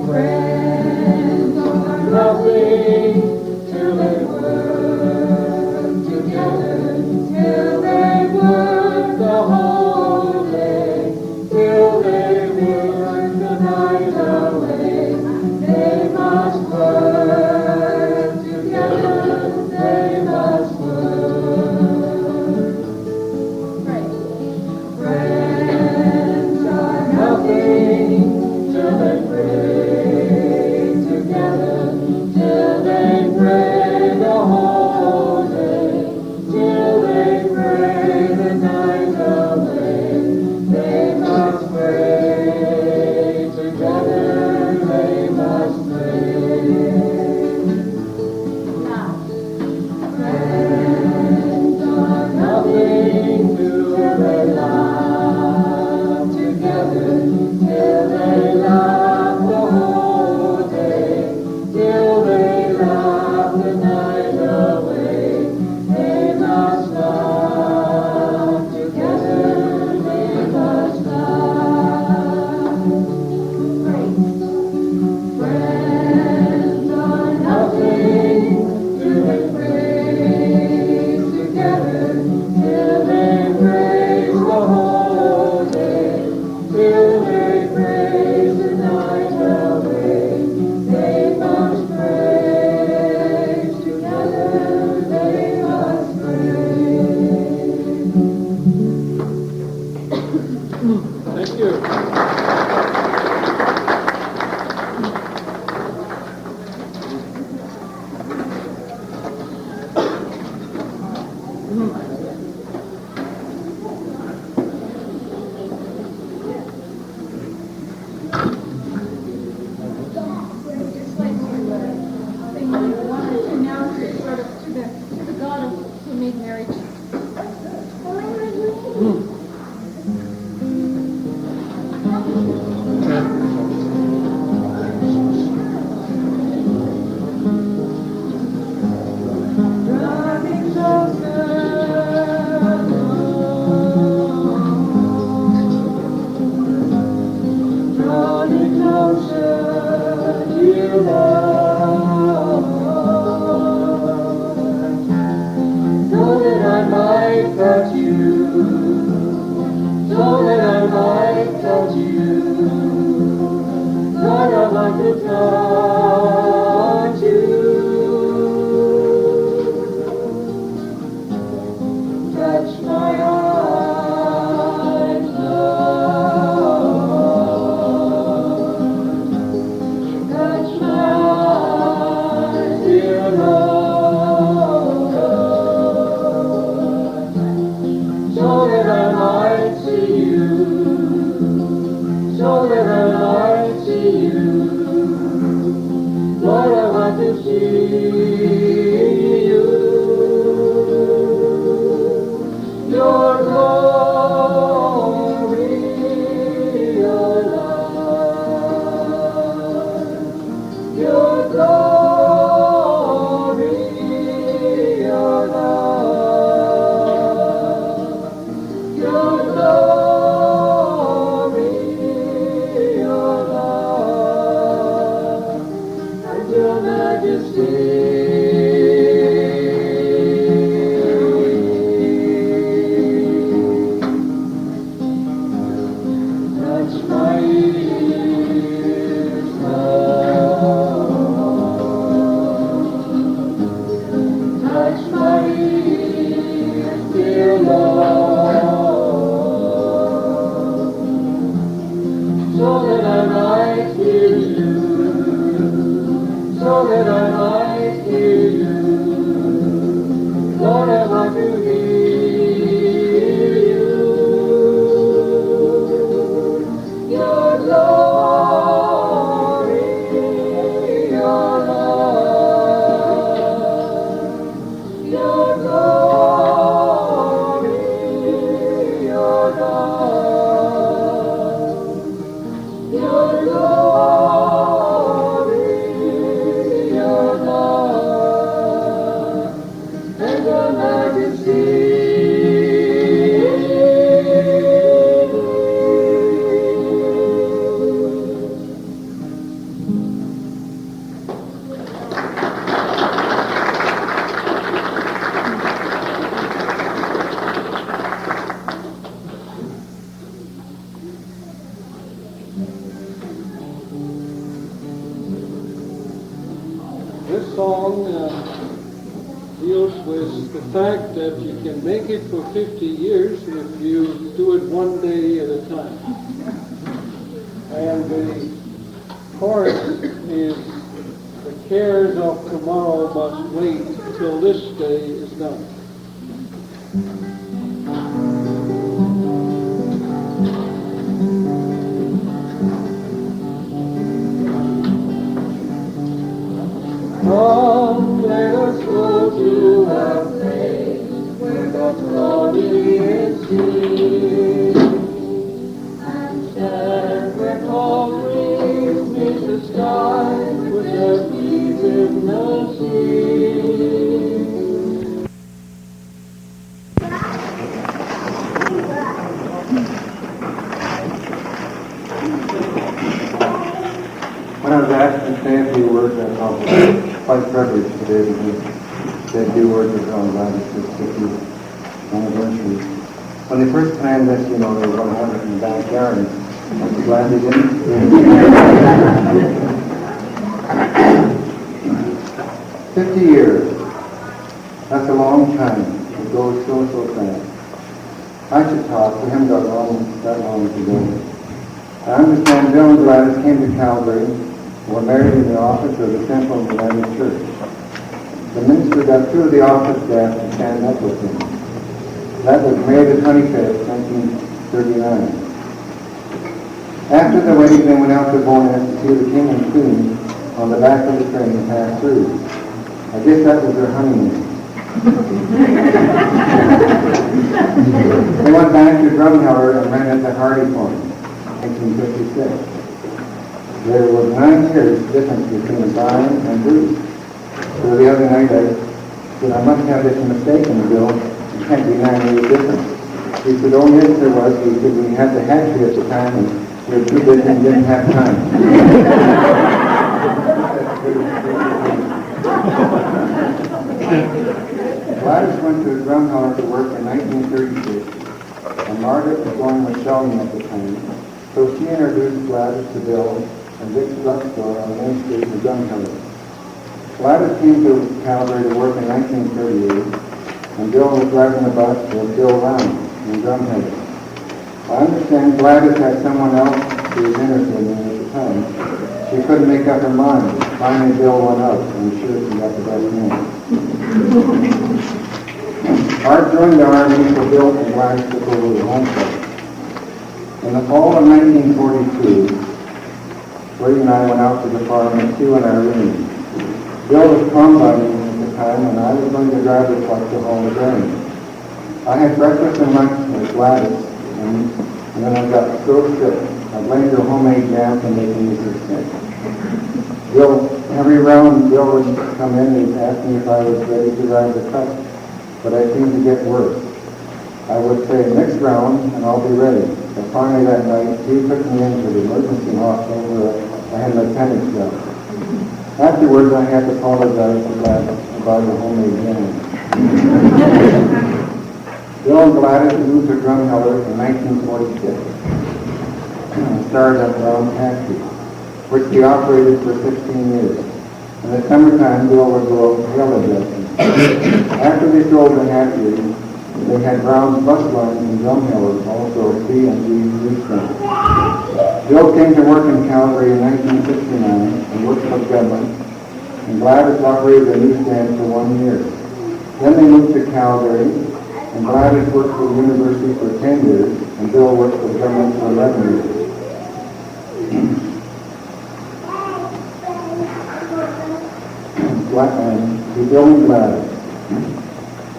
Friends are nothing till they work together, till they work the whole day, till they work the night away. They must work together, they must work. Friends are nothing till they pray together, till they pray the whole day, till they pray the night away. They must pray together, they must pray. Now, Friends are nothing till they laugh together, till they laugh the whole day, till they laugh the night away. They must laugh together, they must laugh. Friends are nothing till they praise together, till they praise the whole day, till they praise the night away. They must praise together, they must praise. Thank you. just like to sing one or two now sort of to the God who made marriage. Driving closer, drawing closer, dear Lord, so that I might touch you, so that I might touch you. Lord, I want to touch you. Touch my eyes, Lord. Touch my eyes, dear Lord, so that I might see you, so that I might see you. Lord, I want to see you. Your glory, your love. so that I might hear you, so that I might hear you. Lord, I want to hear you. Your glory, your love, your glory, your love, your glory, your love, and your majesty. This song deals with the fact that you can make it for 50 years if you do it one day at a time. And the chorus is, the cares of tomorrow must wait till this day is done. Come, let us go to a place where God's glory is seen, and stand where tall trees meet the sky with their feet in the sea. When I was asked to say a few words, I felt quite privileged today to say a few words of Brown and Gladys' 50th anniversary. When they first planned this, they were going to have it in the backyard. I'm glad they didn't. 50 years. That's a long time. It goes so fast. I should talk. We haven't got that long to go. I understand Bill and Gladys came to Calgary, were married in the office of the Central United Church. The minister got two of the office staff to stand up with him. That was May the 25th, 1939. After the wedding, they went out to Bowness to see the king and queen on the back of the train pass through. I guess that was their honeymoon. They went back to Drumheller and rented the Hardy Farm. 1956. There was 9 years difference between Brian and Bruce. So the other night I said, I must have this mistaken, Bill. It can't be 9 years difference. He said, oh yes there was. He said, we had the hatchery at the time and we were too busy and didn't have time. Gladys went to Drumheller to work in 1936 and Margaret was going with Sheldon at the time. So she introduced Gladys to Bill and Dick's drugstore on Main Street in Drumheller. Gladys came to Calgary to work in 1938, and Bill was driving the bus with Bill Round in Drumheller. I understand Gladys had someone else who was interested in at the time. She couldn't make up her mind. Finally, Bill went out, and I'm sure she got the best man. Art joined the Army, so Bill and Gladys took over the homestead. In the fall of 1942, Woody and I went out to the farm with Sue and Irene. Bill was combining at the time, and I was going to drive the truck to haul the grain. I had breakfast and lunch with Gladys, and then I got so sick. I blamed her homemade jam for making me so sick. Bill, every round Bill would come in and ask me if I was ready to ride the truck, but I seemed to get worse. I would say, next round, and I'll be ready. But finally that night, he took me into the emergency hospital where I had my appendix done. Afterwards, I had to apologize to Gladys about the homemade jam. Bill and Gladys moved to Drumheller in 1946 and started at Brown Factory, which he operated for 16 years. In the summertime, Bill would go out rail adjusting. After they sold the hatchery, They had Brown's bus line in Drumheller, also a C&G youth center. Bill came to work in Calgary in 1969 and worked for government, and Gladys operated a newsstand for 1 year. Then they moved to Calgary, and Gladys worked for the university for 10 years, and Bill worked for the government for 11 years. To Bill and Gladys.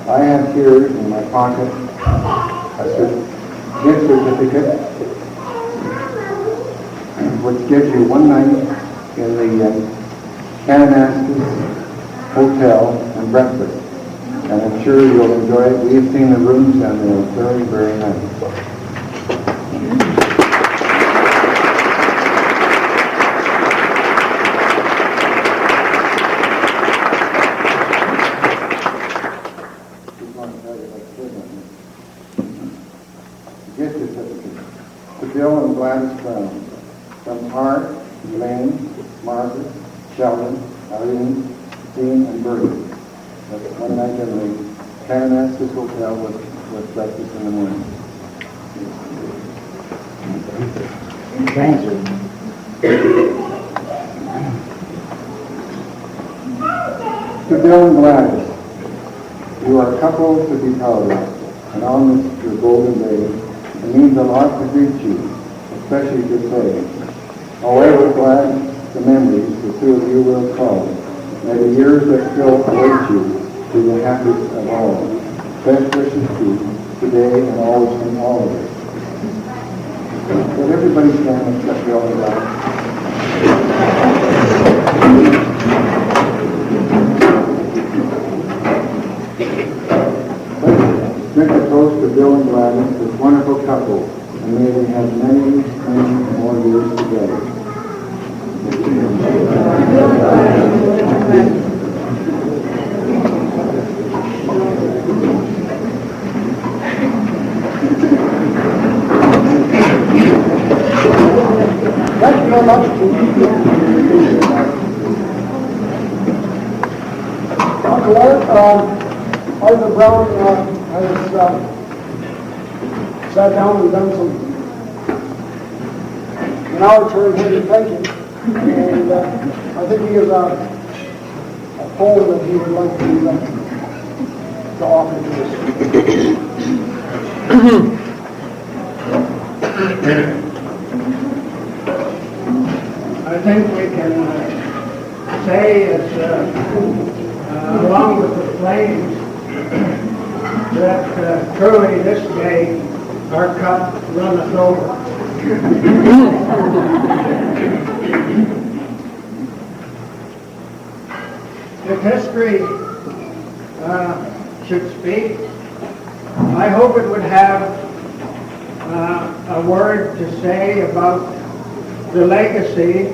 I have here in my pocket a gift certificate which gives you 1 night in the Kananaskis Hotel and breakfast. And I'm sure you'll enjoy it. We've seen the rooms and they're very, very nice. Gift certificate to Bill and Gladys Brown from Hart, Elaine, Margaret, Sheldon, Eileen, Dean, and Bertie. That's 1 night in the Kananaskis Hotel with breakfast in the morning. Thank you. To Bill and Gladys, you are a couple to be proud of, and on this your golden day, it means a lot to greet you, especially to say. However glad the memories the two of you will call, may the years that still await you be the happiest of all. Best wishes to you today and always from all of us. Let everybody stand except Bill and Gladys. Drink a toast to Bill and Gladys, this wonderful couple, and may they have many, many more years together. Thank you very much. Uncle Art, Arthur Brown has sat down and done an hour turn heavy thinking, and I think he has a poem that he would like to offer to us. I think we can say it's along with the flames that truly this day our cup runneth over. If history should speak, I hope it would have a word to say about the legacy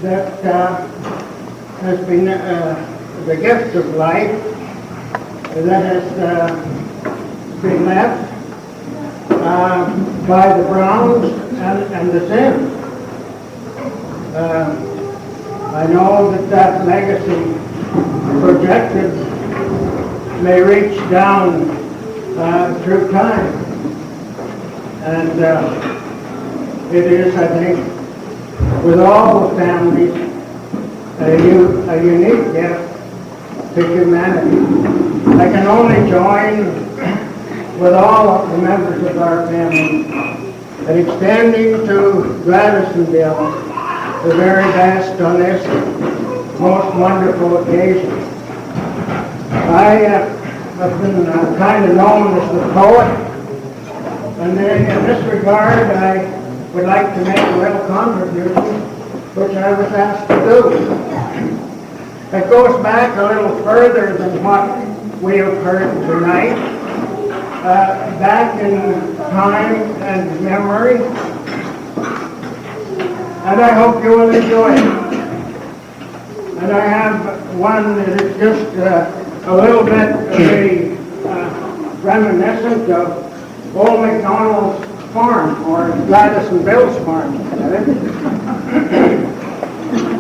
that has been the gift of life that has been left by the Browns and the Zinns. I know that legacy projected may reach down through time, and it is, I think, with all the families, a unique gift to humanity. I can only join with all of the members of our family in extending to Gladys and Bill the very best on this most wonderful occasion. I have been kind of known as the poet, and in this regard I would like to make a little contribution, which I was asked to do. It goes back a little further than what we have heard tonight, back in time and memory, and I hope you will enjoy it. And I have one that is just a little bit reminiscent of old MacDonald's farm, or Gladys and Bill's farm.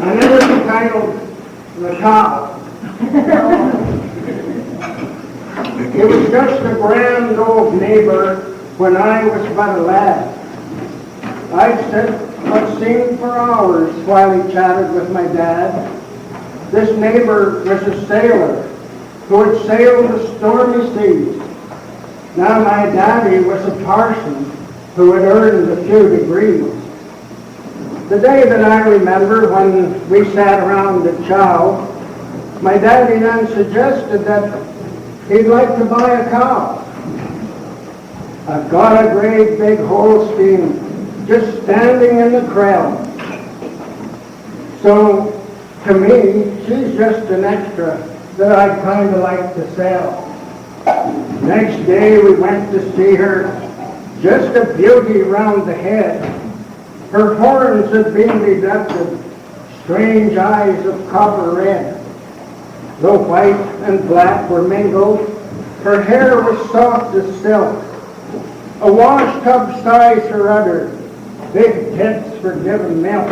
And it is entitled The Cow. He was just a grand old neighbor when I was but a lad. I'd sit what seemed for hours while he chatted with my dad. This neighbor was a sailor who had sailed the stormy seas. Now my daddy was a parson who had earned a few degrees. The day that I remember when we sat around the chow, my daddy then suggested that he'd like to buy a cow. I've got a great big Holstein just standing in the crowd. So to me, she's just an extra that I'd kind of like to sell. Next day we went to see her, just a beauty round the head. Her horns had been bedecked, strange eyes of copper red. Though white and black were mingled, her hair was soft as silk. A wash tub size her udder, big tits for giving milk.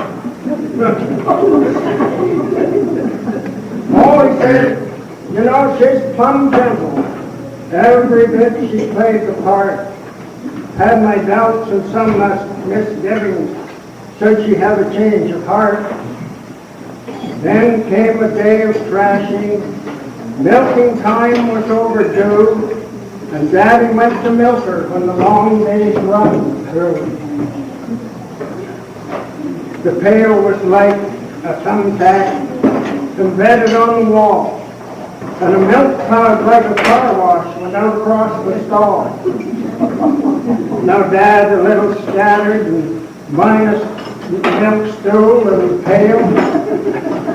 Oh, he said, you know, she's plumb gentle. Every bit she played the part. Had my doubts and some misgivings, should she have a change of heart. Then came a day of thrashing. Milking time was overdue, and Daddy went to milk her when the long days run through. The pail was like a thumbtack embedded on the wall, and a milk cloud like a car wash went out across the stall. Now Dad, a little scattered and minus milk stool and pail,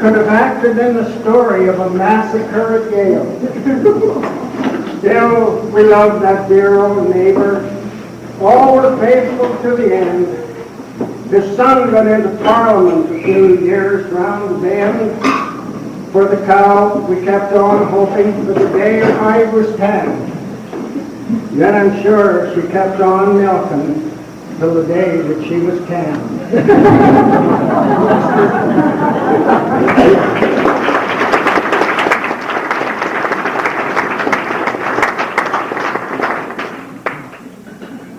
could have acted in the story of a massacre at Yale. Still, we loved that dear old neighbor. All were faithful to the end. His son got into Parliament a few years round the bend. For the cow, we kept on hoping for the day I was 10. Then I'm sure she kept on milking till the day that she was canned.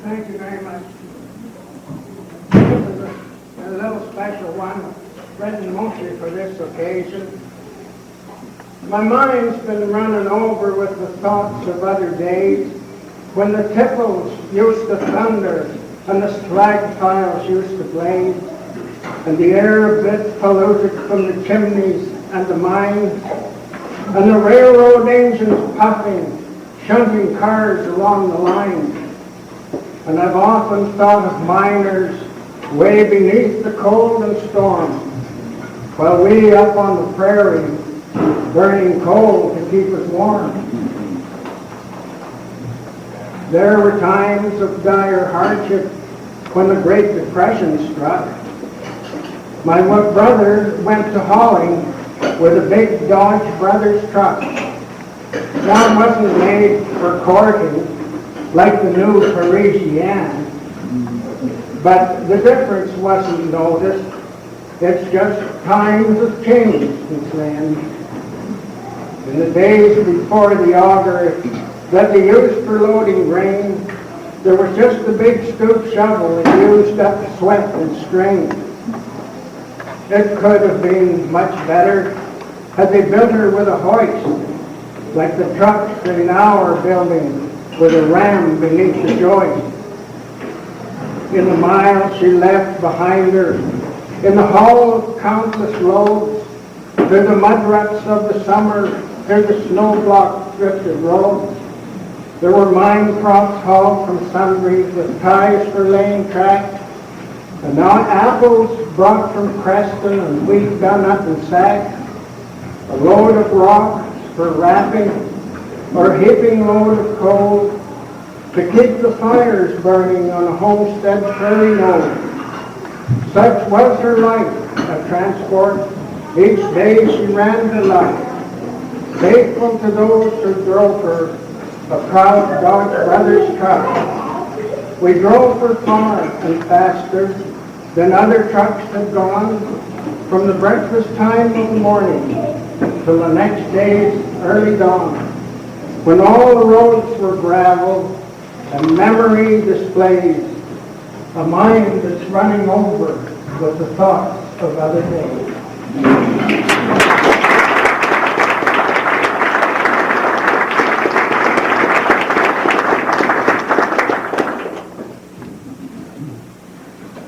Thank you very much. This is a little special one, written mostly for this occasion. My mind's been running over with the thoughts of other days when the tipples used to thunder and the slag piles used to blaze, and the air a bit polluted from the chimneys and the mines, and the railroad engines puffing, shunting cars along the line. And I've often thought of miners way beneath the cold and storm, while we up on the prairie burning coal to keep us warm. There were times of dire hardship when the Great Depression struck. My brother went to hauling with a big Dodge Brothers truck. One wasn't made for corking like the new Parisienne, but the difference wasn't noticed. It's just times have changed since then. In the days before the auger that they used for loading grain, there was just a big scoop shovel that used up sweat and strain. It could have been much better had they built her with a hoist, like the trucks they now are building with a ram beneath the joist. In the miles she left behind her, in the haul of countless loads, through the mud ruts of the summer, through the snow-blocked drifted roads, there were mine crops hauled from sundry with ties for laying track, and now apples brought from Creston and wheat done up in sack, a load of rocks for wrapping, or a heaping load of coal to keep the fires burning on a homestead prairie node. Such was her life, a transport. Each day she ran to life, faithful to those who drove her, a proud Dodge Brothers truck. We drove her far and faster than other trucks had gone, from the breakfast time of the morning till the next day's early dawn. when all the roads were gravel, and memory displays a mind that's running over with the thoughts of other days.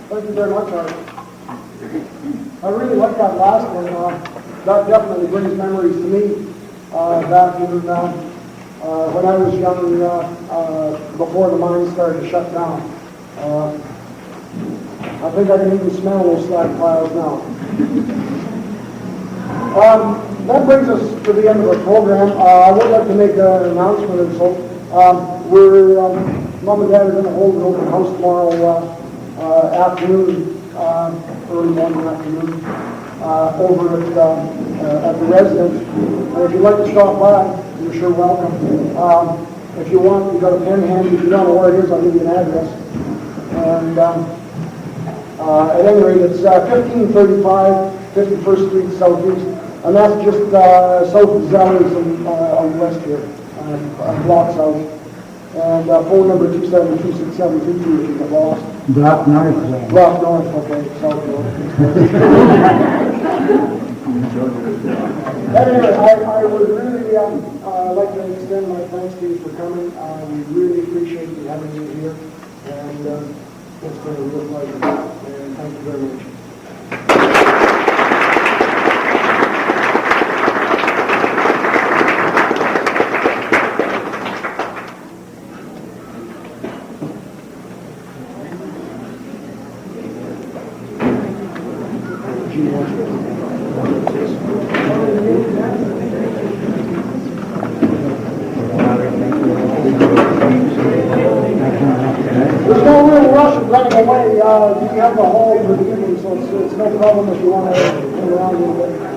Thank you very much, Art. I really like that last one. That definitely brings memories to me back when I was young, before the mine started to shut down. I think I can even smell those slag piles now. That brings us to the end of our program. I would like to make an announcement or so. Mom and Dad are going to hold an open house tomorrow afternoon, early morning afternoon, over at the residence. And if you'd like to stop by, you're sure welcome. If you want, you've got a pen handy. If you don't know where it is, I'll give you an address. And at any rate, it's 1535 51st Street Southeast, and that's just south of Zellers on west here, block south. And phone number 2726722 if you get lost. Block north. Block north, okay, south north. Anyway, I would really like to extend my thanks to you for coming. We really appreciate you having me here, and it's been a real pleasure. And thank you very much. There's no real rush of running away. You have the hall for the evening, so it's no problem if you want to hang around a little bit.